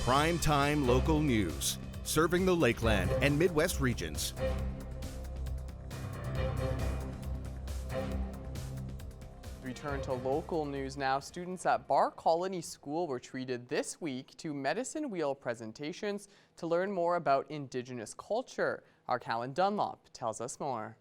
Primetime local news, serving the Lakeland and Midwest regions. Return to local news now. Students at Bar Colony School were treated this week to medicine wheel presentations to learn more about Indigenous culture. Our Callan Dunlop tells us more.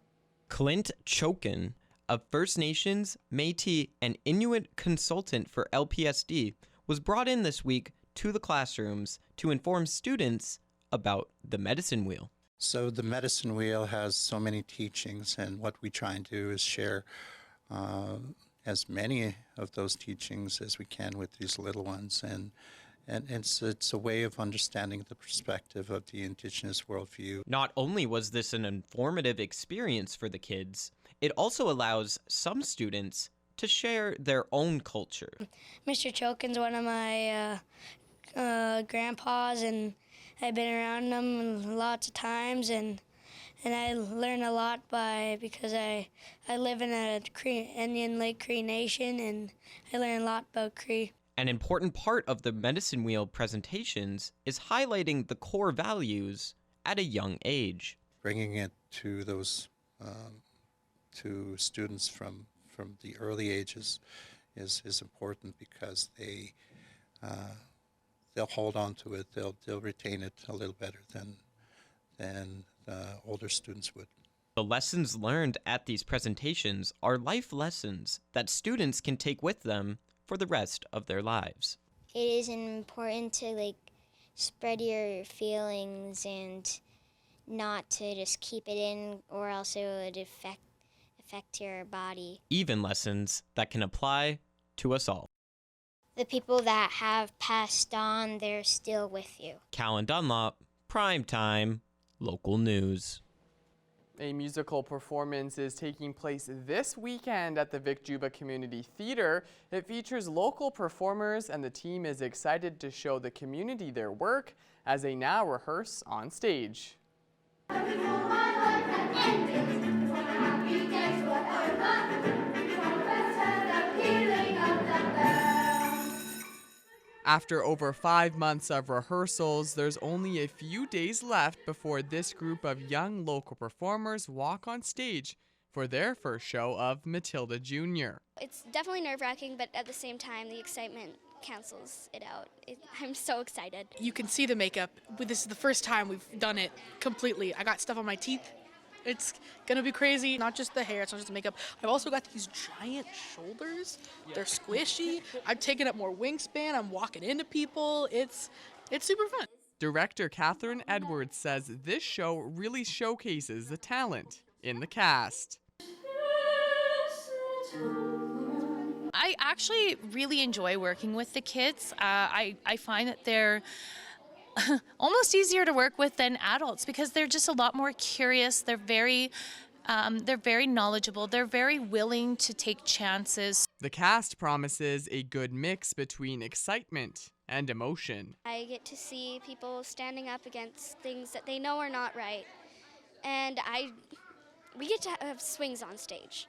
Clint Chokin, a First Nations, Métis, and Inuit consultant for LPSD, was brought in this week to the classrooms to inform students about the medicine wheel. So the medicine wheel has so many teachings, and what we try and do is share as many of those teachings as we can with these little ones, and it's a way of understanding the perspective of the Indigenous worldview. Not only was this an informative experience for the kids, it also allows some students to share their own culture. Mr. Chokin's one of my grandpas, and I've been around him lots of times, and I learn a lot because I live in a Indian Lake Cree Nation, and I learn a lot about Cree. An important part of the medicine wheel presentations is highlighting the core values at a young age. Bringing it to those to students from the early ages is important, because they'll hold on to it. They'll retain it a little better than older students would. The lessons learned at these presentations are life lessons that students can take with them for the rest of their lives. It is important to spread your feelings and not to just keep it in, or else it would affect your body. Even lessons that can apply to us all. The people that have passed on, they're still with you. Callan Dunlop, Primetime Local News. A musical performance is taking place this weekend at the Vic Juba Community Theatre. It features local performers, and the team is excited to show the community their work as they now rehearse on stage. After over 5 months of rehearsals, there's only a few days left before this group of young local performers walk on stage for their first show of Matilda Jr. It's definitely nerve-wracking, but at the same time, the excitement cancels it out. I'm so excited. You can see the makeup. This is the first time we've done it completely. I got stuff on my teeth. It's gonna be crazy. Not just the hair, it's not just the makeup. I've also got these giant shoulders. They're squishy. I've taken up more wingspan. I'm walking into people. It's super fun. Director Catherine Edwards says this show really showcases the talent in the cast. I actually really enjoy working with the kids. I find that they're almost easier to work with than adults, because they're just a lot more curious. They're very knowledgeable. They're very willing to take chances. The cast promises a good mix between excitement and emotion. I get to see people standing up against things that they know are not right, and we get to have swings on stage.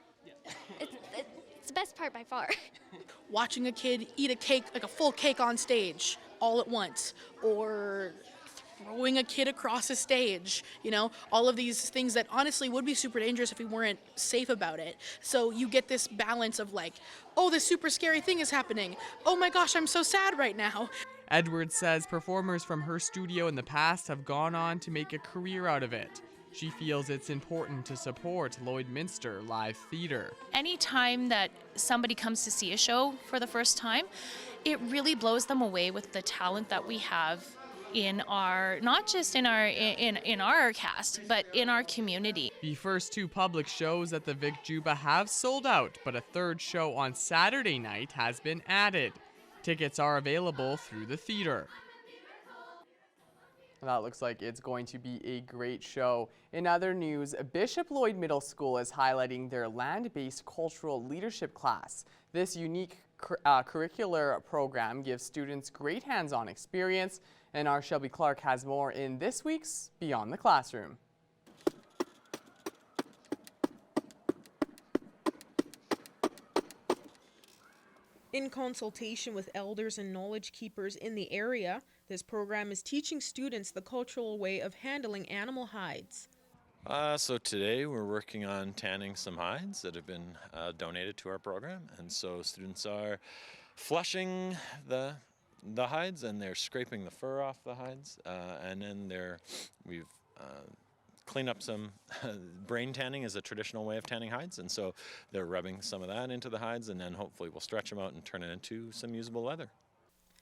It's the best part by far. Watching a kid eat a cake, like a full cake on stage, all at once, or throwing a kid across a stage, all of these things that honestly would be super dangerous if we weren't safe about it. So you get this balance of oh, this super scary thing is happening. Oh my gosh, I'm so sad right now. Edwards says performers from her studio in the past have gone on to make a career out of it. She feels it's important to support Lloydminster Live Theatre. Anytime that somebody comes to see a show for the first time, it really blows them away with the talent that we have in our, not just in our cast, but in our community. The first 2 public shows at the Vic Juba have sold out, but a third show on Saturday night has been added. Tickets are available through the theatre. That looks like it's going to be a great show. In other news, Bishop Lloyd Middle School is highlighting their land-based cultural leadership class. This unique curricular program gives students great hands-on experience, and our Shelby Clark has more in this week's Beyond the Classroom. In consultation with elders and knowledge keepers in the area, This program is teaching students the cultural way of handling animal hides. So today we're working on tanning some hides that have been donated to our program, and so students are flushing the hides and they're scraping the fur off the hides, and then we've cleaned up some brain tanning is a traditional way of tanning hides, and so they're rubbing some of that into the hides, and then hopefully we'll stretch them out and turn it into some usable leather.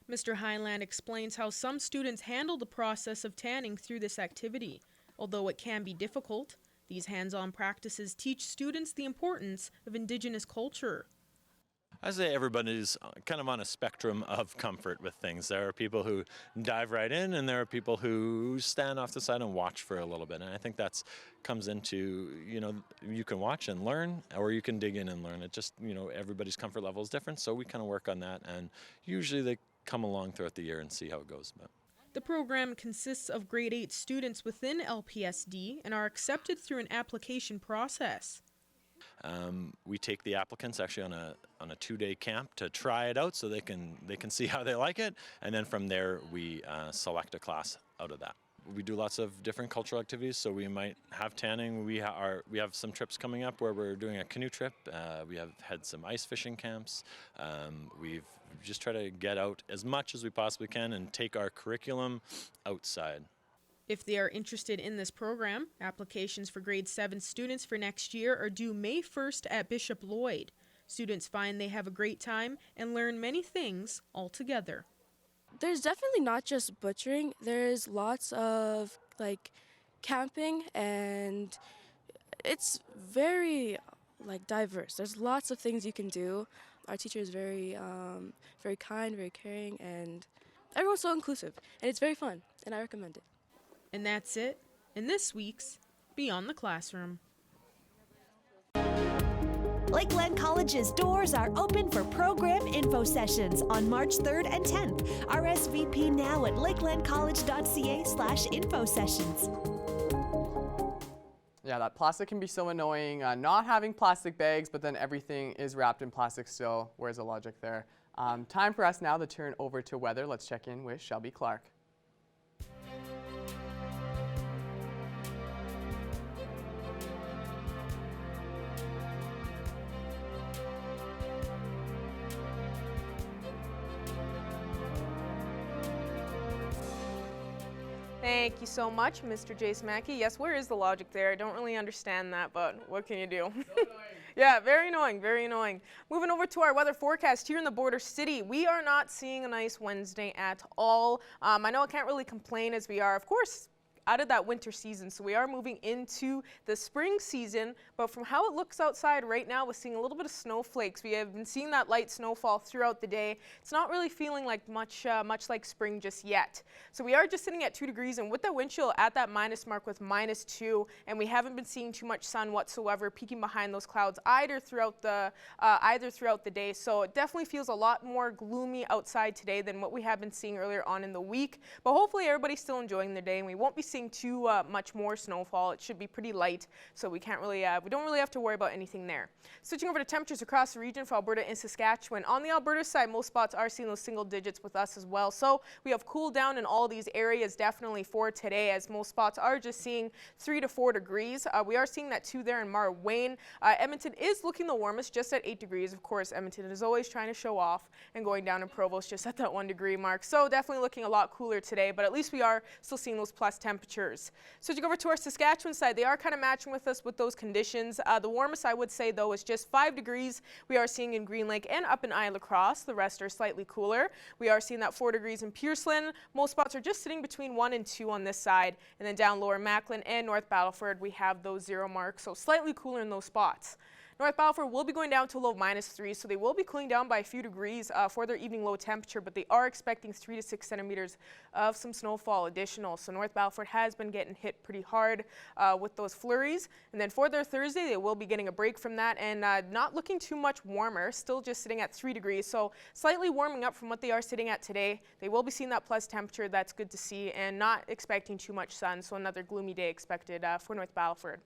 Mr. Highland explains how some students handle the process of tanning through this activity. Although it can be difficult, these hands-on practices teach students the importance of Indigenous culture. I say everybody's kind of on a spectrum of comfort with things. There are people who dive right in, and there are people who stand off the side and watch for a little bit. And I think that's comes into, you can watch and learn, or you can dig in and learn. It just, everybody's comfort level is different, so we kind of work on that. And usually they come along throughout the year and see how it goes. The program consists of grade 8 students within LPSD and are accepted through an application process. We take the applicants actually on a 2-day camp to try it out so they can see how they like it, and then from there we select a class out of that. We do lots of different cultural activities, so we might have tanning. We have some trips coming up where we're doing a canoe trip. We have had some ice fishing camps. We've just tried to get out as much as we possibly can and take our curriculum outside. If they are interested in this program, applications for grade 7 students for next year are due May 1st at Bishop Lloyd. Students find they have a great time and learn many things all together. There's definitely not just butchering. There's lots of camping, and it's very diverse. There's lots of things you can do. Our teacher is very kind, very caring, and everyone's so inclusive. And it's very fun, and I recommend it. And that's it in this week's Beyond the Classroom. Lakeland College's doors are open for program info sessions on March 3rd and 10th. RSVP now at lakelandcollege.ca/info sessions. Yeah, that plastic can be so annoying. Not having plastic bags, but then everything is wrapped in plastic still. Where's the logic there? Time for us now to turn over to weather. Let's check in with Shelby Clark. Thank you so much, Mr. Jason Mackey. Yes, where is the logic there? I don't really understand that, but what can you do? Yeah, very annoying, very annoying. Moving over to our weather forecast here in the border city, we are not seeing a nice Wednesday at all. I know I can't really complain as we are, of course, out of that winter season, so we are moving into the spring season, but from how it looks outside right now, we're seeing a little bit of snowflakes. We have been seeing that light snowfall throughout the day. It's not really feeling like much like spring just yet. So we are just sitting at 2 degrees, and with that wind chill at that minus mark with -2, and we haven't been seeing too much sun whatsoever peeking behind those clouds either throughout the day. So it definitely feels a lot more gloomy outside today than what we have been seeing earlier on in the week. But hopefully everybody's still enjoying their day, and we won't be seeing too much more snowfall. It should be pretty light, so we don't really have to worry about anything there. Switching over to temperatures across the region for Alberta and Saskatchewan. On the Alberta side, most spots are seeing those single digits with us as well. So we have cool down in all these areas definitely for today, as most spots are just seeing 3 to 4 degrees. We are seeing that too there in Marwayne. Edmonton is looking the warmest, just at 8 degrees. Of course, Edmonton is always trying to show off, and going down in Provost just at that 1 degree mark. So definitely looking a lot cooler today, but at least we are still seeing those plus temperatures. Switching over to our Saskatchewan side, they are kind of matching with us with those conditions. The warmest I would say though is just 5 degrees we are seeing in Green Lake and up in Isle-la-Crosse. The rest are slightly cooler. We are seeing that 4 degrees in Pearceland. Most spots are just sitting between 1 and 2 on this side. And then down lower Macklin and North Battleford, we have those 0 marks, so slightly cooler in those spots. North Battleford will be going down to a low of -3, so they will be cooling down by a few degrees for their evening low temperature, but they are expecting 3 to 6 centimeters of some snowfall additional. So North Battleford has been getting hit pretty hard with those flurries. And then for their Thursday, they will be getting a break from that and not looking too much warmer, still just sitting at 3 degrees. So slightly warming up from what they are sitting at today. They will be seeing that plus temperature. That's good to see, and not expecting too much sun. So another gloomy day expected for North Battleford.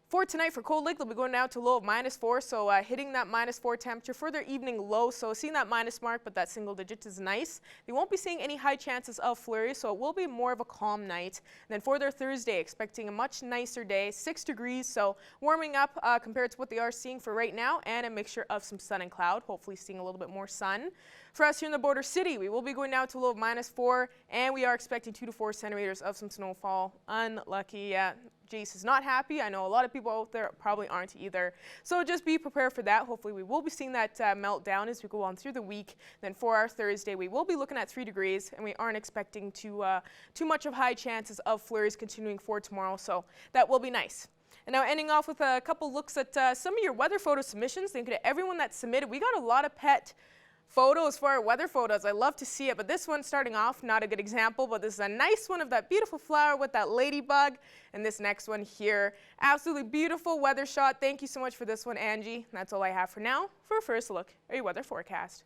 For tonight for Cold Lake, they'll be going down to a low of -4, so hitting that -4 temperature for their evening low. So seeing that minus mark, but that single digit is nice. They won't be seeing any high chances of flurries, so it will be more of a calm night. And then for their Thursday, expecting a much nicer day, 6 degrees, so warming up compared to what they are seeing for right now, and a mixture of some sun and cloud, hopefully seeing a little bit more sun. For us here in the Border City, we will be going down to a low of -4, and we are expecting 2 to 4 centimeters of some snowfall. Unlucky, yeah. Jace is not happy. I know a lot of people out there probably aren't either. So just be prepared for that. Hopefully we will be seeing that melt down as we go on through the week. Then for our Thursday, we will be looking at 3 degrees, and we aren't expecting too much of high chances of flurries continuing for tomorrow. So that will be nice. And now ending off with a couple looks at some of your weather photo submissions. Thank you to everyone that submitted. We got a lot of pet photos for our weather photos. I love to see it, but this one starting off, not a good example, but this is a nice one of that beautiful flower with that ladybug. And this next one here, absolutely beautiful weather shot. Thank you so much for this one, Angie. That's all I have for now for a first look at your weather forecast.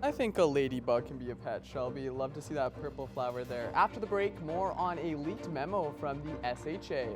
I think a ladybug can be a pet, Shelby. Love to see that purple flower there. After the break, more on a leaked memo from the SHA.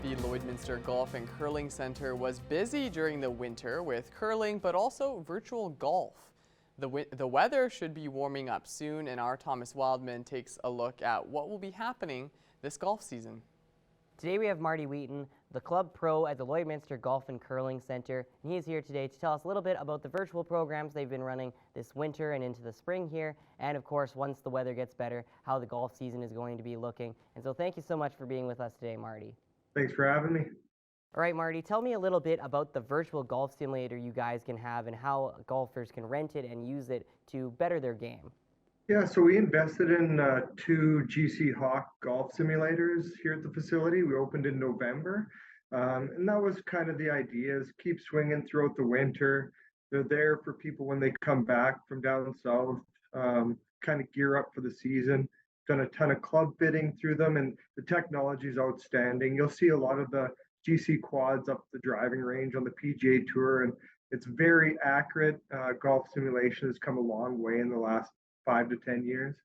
The Lloydminster Golf and Curling Center was busy during the winter with curling, but also virtual golf. The weather should be warming up soon, and our Thomas Wildman takes a look at what will be happening this golf season. Today we have Marty Wheaton, the club pro at the Lloydminster Golf and Curling Center, and he is here today to tell us a little bit about the virtual programs they've been running this winter and into the spring here, and of course, once the weather gets better, how the golf season is going to be looking. And so thank you so much for being with us today, Marty. Thanks for having me. All right, Marty, tell me a little bit about the virtual golf simulator you guys can have and how golfers can rent it and use it to better their game. Yeah, so we invested in 2 GC Hawk golf simulators here at the facility. We opened in November, and that was kind of the idea, is keep swinging throughout the winter. They're there for people when they come back from down south, kind of gear up for the season. Done a ton of club fitting through them, and the technology is outstanding. You'll see a lot of the GC quads up the driving range on the PGA Tour, and it's very accurate. Golf simulation has come a long way in the last 5 to 10 years.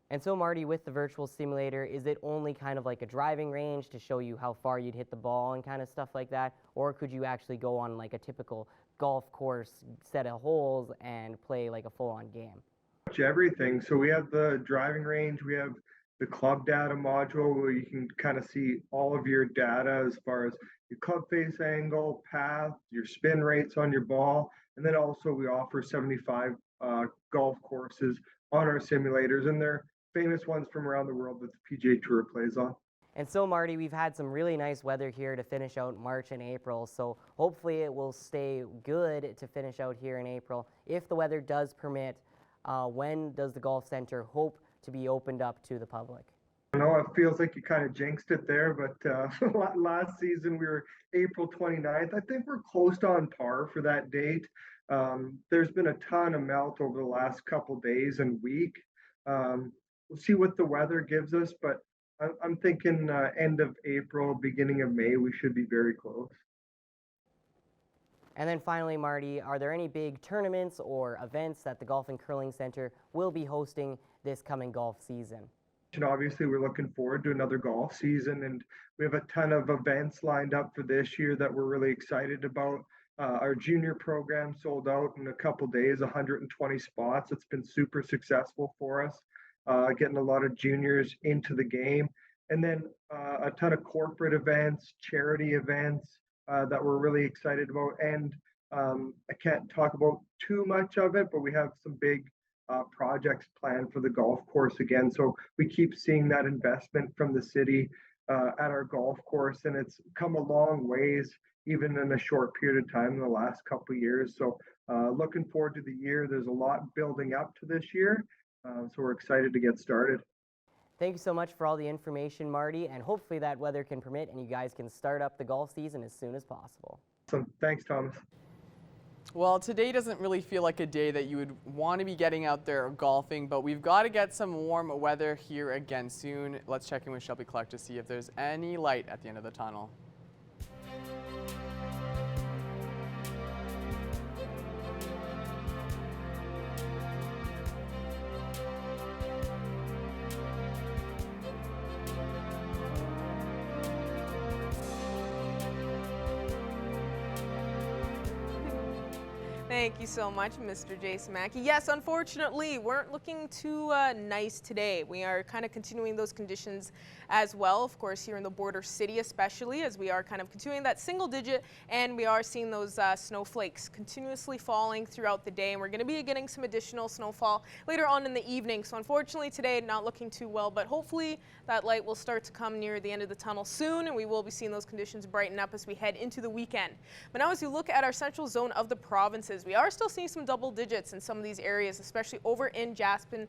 And so, Marty, with the virtual simulator, is it only kind of like a driving range to show you how far you'd hit the ball and kind of stuff like that? Or could you actually go on like a typical golf course set of holes and play like a full-on game? Everything. So we have the driving range, we have the club data module where you can kind of see all of your data as far as your club face angle, path, your spin rates on your ball, and then also we offer 75 golf courses on our simulators, and they're famous ones from around the world that the PGA Tour plays on. And so, Marty, we've had some really nice weather here to finish out March and April, so hopefully it will stay good to finish out here in April. If the weather does permit, when does the golf center hope to be opened up to the public? I know it feels like you kind of jinxed it there, but last season we were April 29th. I think we're close to on par for that date. There's been a ton of melt over the last couple days and week. We'll see what the weather gives us, but I'm thinking end of April, beginning of May, we should be very close. And then finally, Marty, are there any big tournaments or events that the Golf and Curling Center will be hosting this coming golf season? And obviously, we're looking forward to another golf season, and we have a ton of events lined up for this year that we're really excited about. Our junior program sold out in a couple days, 120 spots. It's been super successful for us, getting a lot of juniors into the game. And then a ton of corporate events, charity events, that we're really excited about. And I can't talk about too much of it, but we have some big projects planned for the golf course again. So we keep seeing that investment from the city at our golf course, and it's come a long ways, even in a short period of time in the last couple of years. So looking forward to the year. There's a lot building up to this year, so we're excited to get started. Thank you so much for all the information, Marty, and hopefully that weather can permit and you guys can start up the golf season as soon as possible. So thanks, Thomas. Well, today doesn't really feel like a day that you would want to be getting out there golfing, but we've got to get some warm weather here again soon. Let's check in with Shelby Clark to see if there's any light at the end of the tunnel. Thank you so much, Mr. Jace Mackey. Yes, unfortunately, weren't looking too nice today. We are kind of continuing those conditions as well, of course, here in the border city especially, as we are kind of continuing that single digit, and we are seeing those snowflakes continuously falling throughout the day, and we're going to be getting some additional snowfall later on in the evening. So unfortunately today, not looking too well, but hopefully that light will start to come near the end of the tunnel soon, and we will be seeing those conditions brighten up as we head into the weekend. But now as you look at our central zone of the provinces, we are still seeing some double digits in some of these areas, especially over in Jasper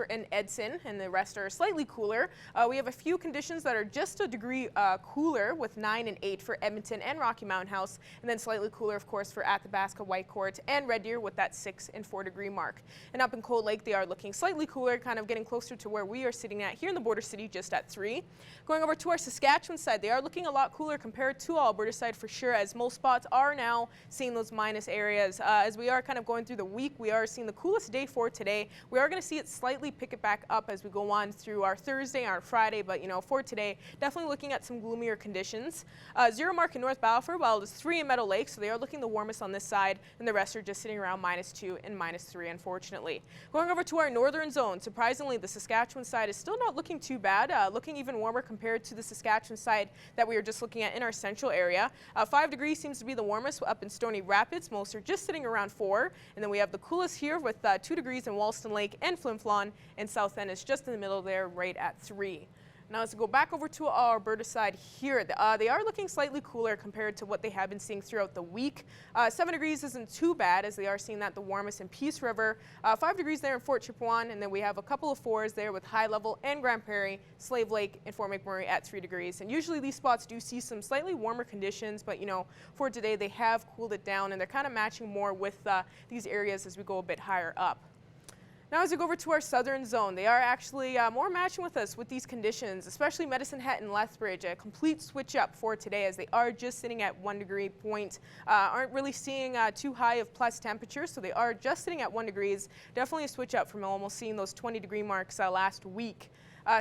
and Edson, and the rest are slightly cooler. We have a few conditions that are just a degree cooler with 9 and 8 for Edmonton and Rocky Mountain House, and then slightly cooler, of course, for Athabasca, Whitecourt, and Red Deer with that 6 and 4 degree mark. And up in Cold Lake, they are looking slightly cooler, kind of getting closer to where we are sitting at here in the border city, just at 3. Going over to our Saskatchewan side, they are looking a lot cooler compared to Alberta side for sure, as most spots are now seeing those minus areas. As we are kind of going through the week, we are seeing the coolest day for today. We are going to see it slightly pick it back up as we go on through our Thursday, our Friday, but you know, for today, definitely looking at some gloomier conditions. 0 mark in North Battleford, while it is 3 in Meadow Lake, so they are looking the warmest on this side, and the rest are just sitting around -2 and -3, unfortunately. Going over to our northern zone, surprisingly, the Saskatchewan side is still not looking too bad, looking even warmer compared to the Saskatchewan side that we were just looking at in our central area. 5 degrees seems to be the warmest up in Stony Rapids. Most are just sitting around 4, and then we have the coolest here with 2 degrees in Walston Lake and Flin Flon, and South End is just in the middle there, right at 3. Now as we go back over to our Alberta side here, they are looking slightly cooler compared to what they have been seeing throughout the week. 7 degrees isn't too bad, as they are seeing that the warmest in Peace River. 5 degrees there in Fort Chipewyan, and then we have a couple of 4s there with High Level and Grand Prairie, Slave Lake, and Fort McMurray at 3 degrees. And usually these spots do see some slightly warmer conditions, but you know, for today they have cooled it down, and they're kind of matching more with these areas as we go a bit higher up. Now as we go over to our southern zone, they are actually more matching with us with these conditions, especially Medicine Hat and Lethbridge. A complete switch up for today, as they are just sitting at 1 degree point. Aren't really seeing too high of plus temperatures, so they are just sitting at 1 degrees. Definitely a switch up from almost seeing those 20 degree marks last week.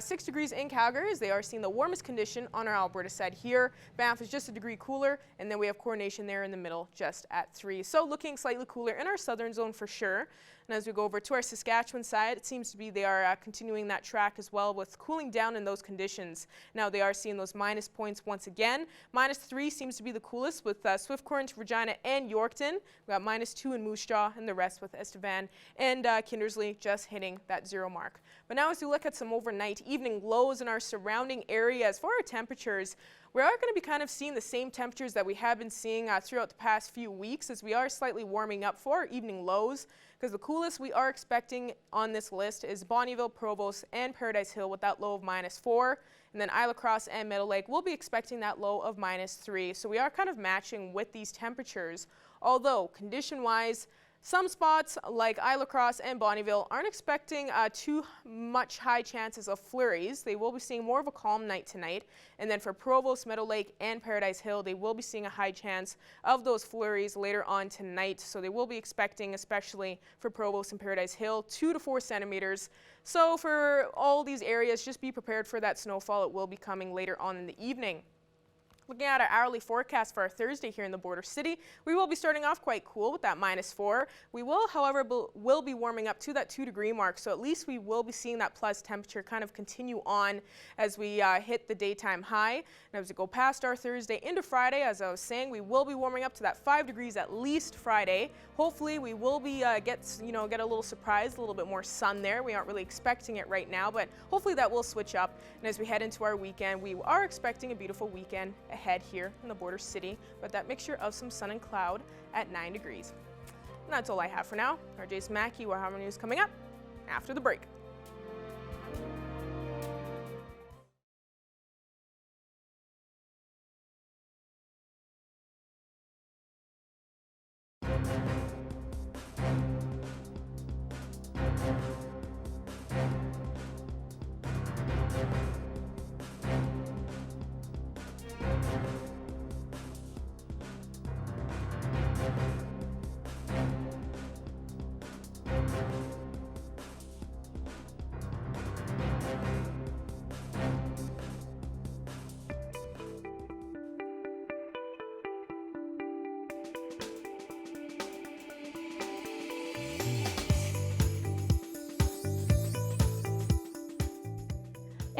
6 degrees in Calgary, as they are seeing the warmest condition on our Alberta side here. Banff is just a degree cooler, and then we have Coronation there in the middle, just at 3. So looking slightly cooler in our southern zone for sure. And as we go over to our Saskatchewan side, it seems to be they are continuing that track as well with cooling down in those conditions. Now they are seeing those minus points once again. -3 seems to be the coolest with Swift Current, Regina, and Yorkton. We got -2 in Moose Jaw, and the rest with Estevan and Kindersley just hitting that 0 mark. But now as we look at some overnight evening lows in our surrounding areas for our temperatures, we are going to be kind of seeing the same temperatures that we have been seeing throughout the past few weeks, as we are slightly warming up for our evening lows, because the coolest we are expecting on this list is Bonnyville, Provost, and Paradise Hill with that low of -4. And then Isle Cross and Meadow Lake will be expecting that low of -3. So we are kind of matching with these temperatures, although condition-wise, some spots like Isle Cross and Bonnyville aren't expecting too much high chances of flurries. They will be seeing more of a calm night tonight. And then for Provost, Meadow Lake, and Paradise Hill, they will be seeing a high chance of those flurries later on tonight. So they will be expecting, especially for Provost and Paradise Hill, 2 to 4 centimeters. So for all these areas, just be prepared for that snowfall. It will be coming later on in the evening. Looking at our hourly forecast for our Thursday here in the border city, we will be starting off quite cool with that -4. We will, however, will be warming up to that 2 degree mark, so at least we will be seeing that plus temperature kind of continue on as we hit the daytime high. And as we go past our Thursday into Friday, as I was saying, we will be warming up to that 5 degrees at least Friday. Hopefully we will be get a little surprise, a little bit more sun there. We aren't really expecting it right now, but hopefully that will switch up. And as we head into our weekend, we are expecting a beautiful weekend ahead here in the border city, but that mixture of some sun and cloud at 9 degrees. And that's all I have for now. Our Jace Mackey will have our news coming up after the break.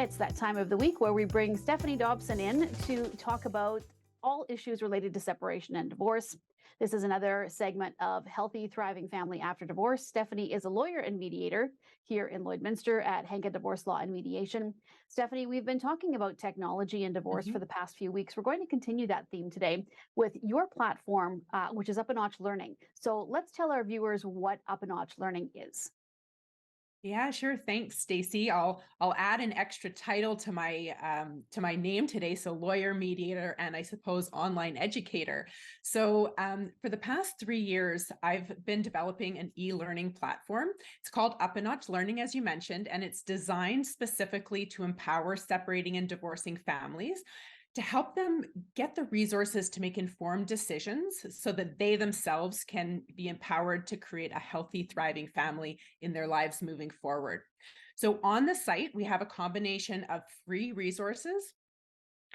It's that time of the week where we bring Stephanie Dobson in to talk about all issues related to separation and divorce. This is another segment of Healthy Thriving Family After Divorce. Stephanie is a lawyer and mediator here in Lloydminster at Henke Divorce Law and Mediation. Stephanie, we've been talking about technology and divorce for the past few weeks. We're going to continue that theme today with your platform, which is Up a Notch Learning. So let's tell our viewers what Up a Notch Learning is. Yeah, sure. Thanks, Stacy. I'll add an extra title to my name today. So lawyer, mediator, and I suppose online educator. So for the past 3 years, I've been developing an e-learning platform. It's called Up a Notch Learning, as you mentioned, and it's designed specifically to empower separating and divorcing families, to help them get the resources to make informed decisions so that they themselves can be empowered to create a healthy, thriving family in their lives moving forward. So on the site, we have a combination of free resources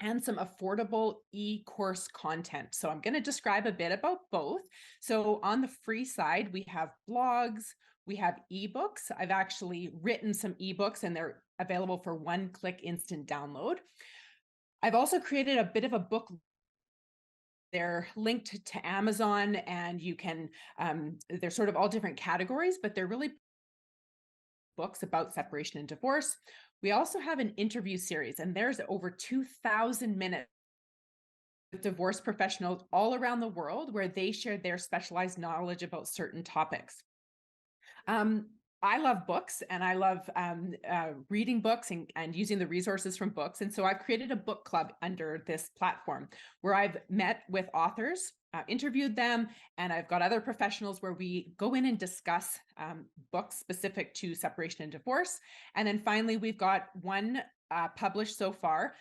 and some affordable e-course content. So I'm going to describe a bit about both. So on the free side, we have blogs, we have ebooks. I've actually written some ebooks and they're available for one-click instant download. I've also created a bit of a book. They're linked to Amazon and you can, they're sort of all different categories, but they're really books about separation and divorce. We also have an interview series, and there's over 2,000 minutes with divorce professionals all around the world where they share their specialized knowledge about certain topics. I love books and I love reading books and using the resources from books. And so I've created a book club under this platform where I've met with authors, interviewed them, and I've got other professionals where we go in and discuss books specific to separation and divorce. And then finally, we've got one published so far,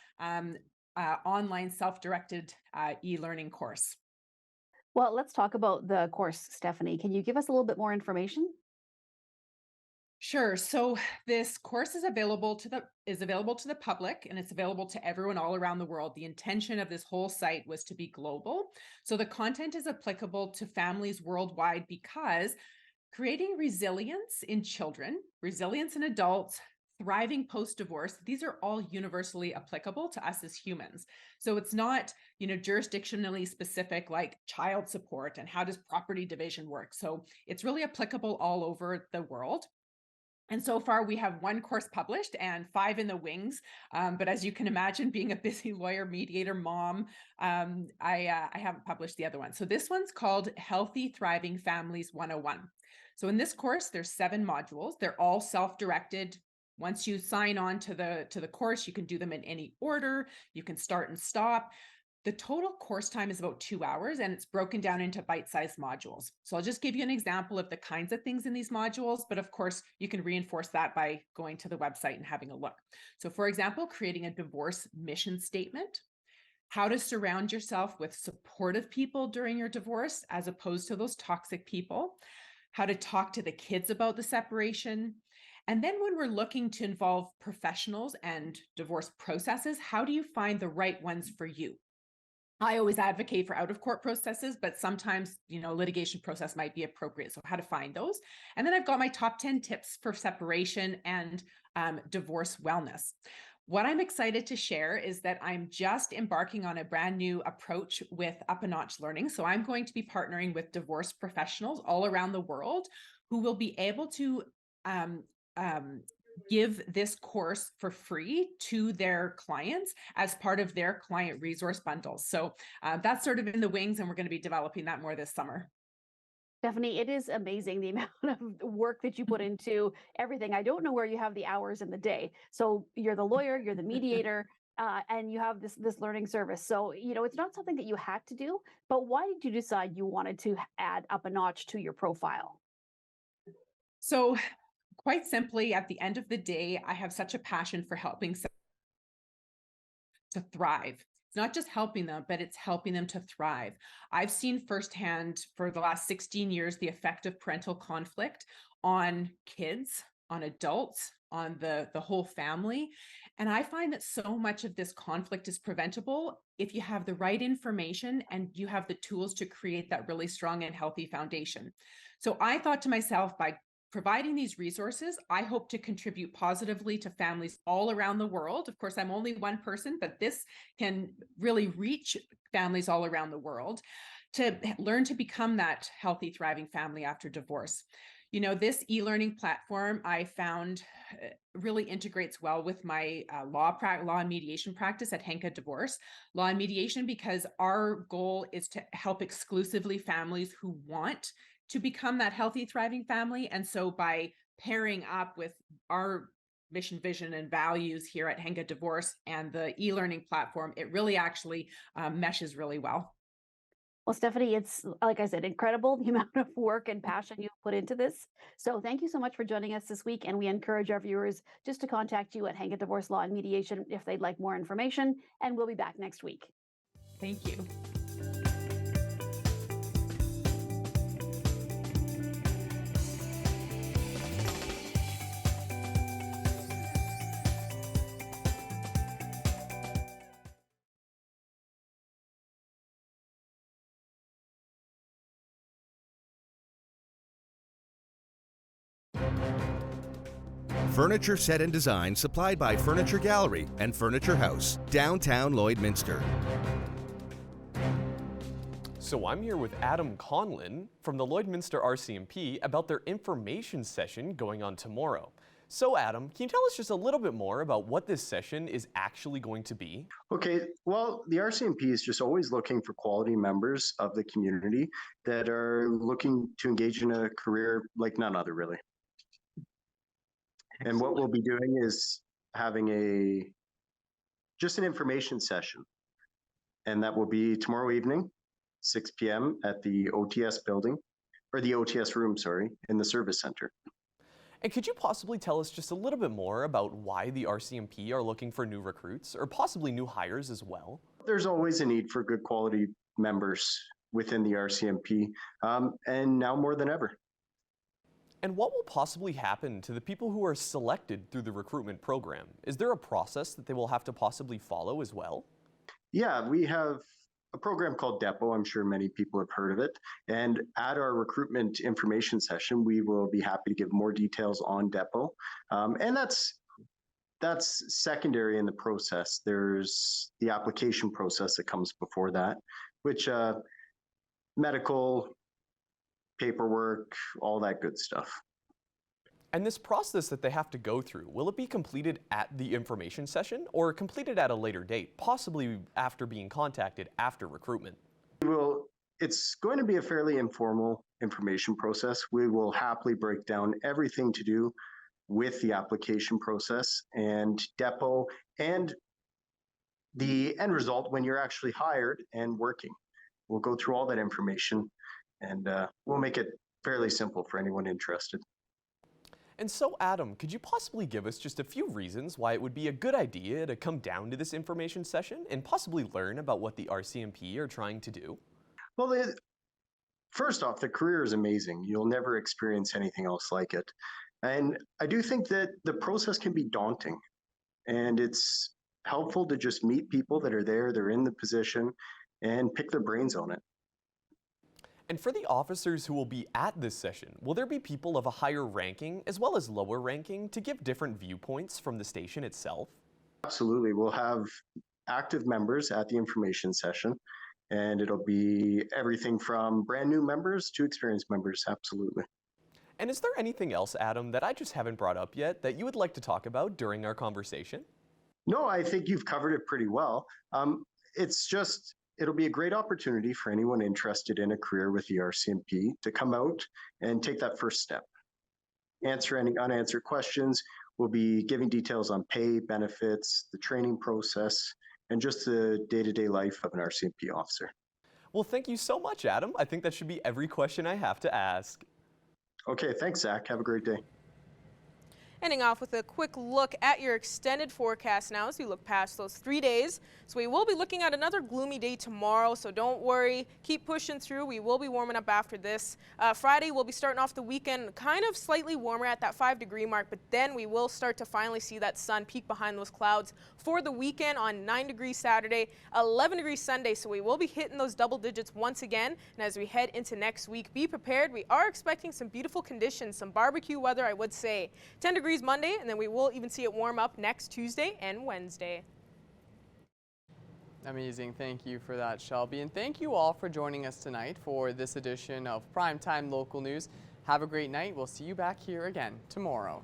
online self-directed e-learning course. Well, let's talk about the course, Stephanie. Can you give us a little bit more information? Sure. So this course is available to the public, and it's available to everyone all around the world. The intention of this whole site was to be global. So the content is applicable to families worldwide because creating resilience in children, resilience in adults, thriving post-divorce, these are all universally applicable to us as humans. So it's not, jurisdictionally specific like child support and how does property division work. So it's really applicable all over the world. And so far we have one course published and 5 in the wings. But as you can imagine, being a busy lawyer, mediator, mom, I haven't published the other one. So this one's called Healthy Thriving Families 101. So in this course, there's 7 modules. They're all self-directed. Once you sign on to the course, you can do them in any order. You can start and stop. The total course time is about 2 hours, and it's broken down into bite-sized modules. So I'll just give you an example of the kinds of things in these modules, but of course you can reinforce that by going to the website and having a look. So for example, creating a divorce mission statement, how to surround yourself with supportive people during your divorce as opposed to those toxic people, how to talk to the kids about the separation. And then when we're looking to involve professionals and divorce processes, how do you find the right ones for you? I always advocate for out-of-court processes, but sometimes, litigation process might be appropriate. So how to find those. And then I've got my top 10 tips for separation and divorce wellness. What I'm excited to share is that I'm just embarking on a brand new approach with Up a Notch Learning. So I'm going to be partnering with divorce professionals all around the world who will be able to give this course for free to their clients as part of their client resource bundles. So that's sort of in the wings, and we're going to be developing that more this summer. Stephanie, it is amazing the amount of work that you put into everything. I don't know where you have the hours in the day. So you're the lawyer, you're the mediator, and you have this learning service. So, it's not something that you had to do, but why did you decide you wanted to add Up a Notch to your profile? So quite simply, at the end of the day, I have such a passion for helping to thrive. It's not just helping them, but it's helping them to thrive. I've seen firsthand for the last 16 years the effect of parental conflict on kids, on adults, on the whole family. And I find that so much of this conflict is preventable if you have the right information and you have the tools to create that really strong and healthy foundation. So I thought to myself, by providing these resources, I hope to contribute positively to families all around the world. Of course, I'm only one person, but this can really reach families all around the world to learn to become that healthy, thriving family after divorce. You know, this e-learning platform I found really integrates well with my law and mediation practice at Henka Divorce Law and Mediation, because our goal is to help exclusively families who want to become that healthy, thriving family. And so by pairing up with our mission, vision, and values here at Henka Divorce and the e-learning platform, it really actually meshes really well. Well, Stephanie, it's, like I said, incredible the amount of work and passion you put into this. So thank you so much for joining us this week. And we encourage our viewers just to contact you at Henka Divorce Law and Mediation if they'd like more information. And we'll be back next week. Thank you. Furniture set and design supplied by Furniture Gallery and Furniture House, downtown Lloydminster. So I'm here with Adam Conlon from the Lloydminster RCMP about their information session going on tomorrow. So Adam, can you tell us just a little bit more about what this session is actually going to be? Okay, well, the RCMP is just always looking for quality members of the community that are looking to engage in a career like none other, really. And what we'll be doing is having just an information session. And that will be tomorrow evening, 6 p.m. at the OTS building, or the OTS room, sorry, in the service center. And could you possibly tell us just a little bit more about why the RCMP are looking for new recruits, or possibly new hires as well? There's always a need for good quality members within the RCMP, and now more than ever. And what will possibly happen to the people who are selected through the recruitment program? Is there a process that they will have to possibly follow as well? Yeah, we have a program called DEPO. I'm sure many people have heard of it. And at our recruitment information session, we will be happy to give more details on DEPO. And that's secondary in the process. There's the application process that comes before that, which medical, paperwork, all that good stuff. And this process that they have to go through, will it be completed at the information session or completed at a later date, possibly after being contacted after recruitment? It's going to be a fairly informal information process. We will happily break down everything to do with the application process and DEPO and the end result when you're actually hired and working. We'll go through all that information, and we'll make it fairly simple for anyone interested. And so, Adam, could you possibly give us just a few reasons why it would be a good idea to come down to this information session and possibly learn about what the RCMP are trying to do? Well, first off, the career is amazing. You'll never experience anything else like it. And I do think that the process can be daunting, and it's helpful to just meet people that are there, they're in the position, and pick their brains on it. And for the officers who will be at this session, will there be people of a higher ranking as well as lower ranking to give different viewpoints from the station itself? Absolutely. We'll have active members at the information session, and it'll be everything from brand new members to experienced members, absolutely. And is there anything else, Adam, that I just haven't brought up yet that you would like to talk about during our conversation? No, I think you've covered it pretty well. It'll be a great opportunity for anyone interested in a career with the RCMP to come out and take that first step. Answer any unanswered questions. We'll be giving details on pay, benefits, the training process, and just the day-to-day life of an RCMP officer. Well, thank you so much, Adam. I think that should be every question I have to ask. Okay, thanks, Zach. Have a great day. Ending off with a quick look at your extended forecast now as we look past those 3 days. So we will be looking at another gloomy day tomorrow, so don't worry. Keep pushing through. We will be warming up after this. Friday, we'll be starting off the weekend kind of slightly warmer at that 5-degree mark, but then we will start to finally see that sun peek behind those clouds for the weekend on 9 degrees Saturday, 11 degrees Sunday. So we will be hitting those double digits once again. And as we head into next week, be prepared. We are expecting some beautiful conditions, some barbecue weather, I would say. 10 degrees Monday, and then we will even see it warm up next Tuesday and Wednesday. Amazing. Thank you for that, Shelby. And thank you all for joining us tonight for this edition of Primetime Local News. Have a great night. We'll see you back here again tomorrow.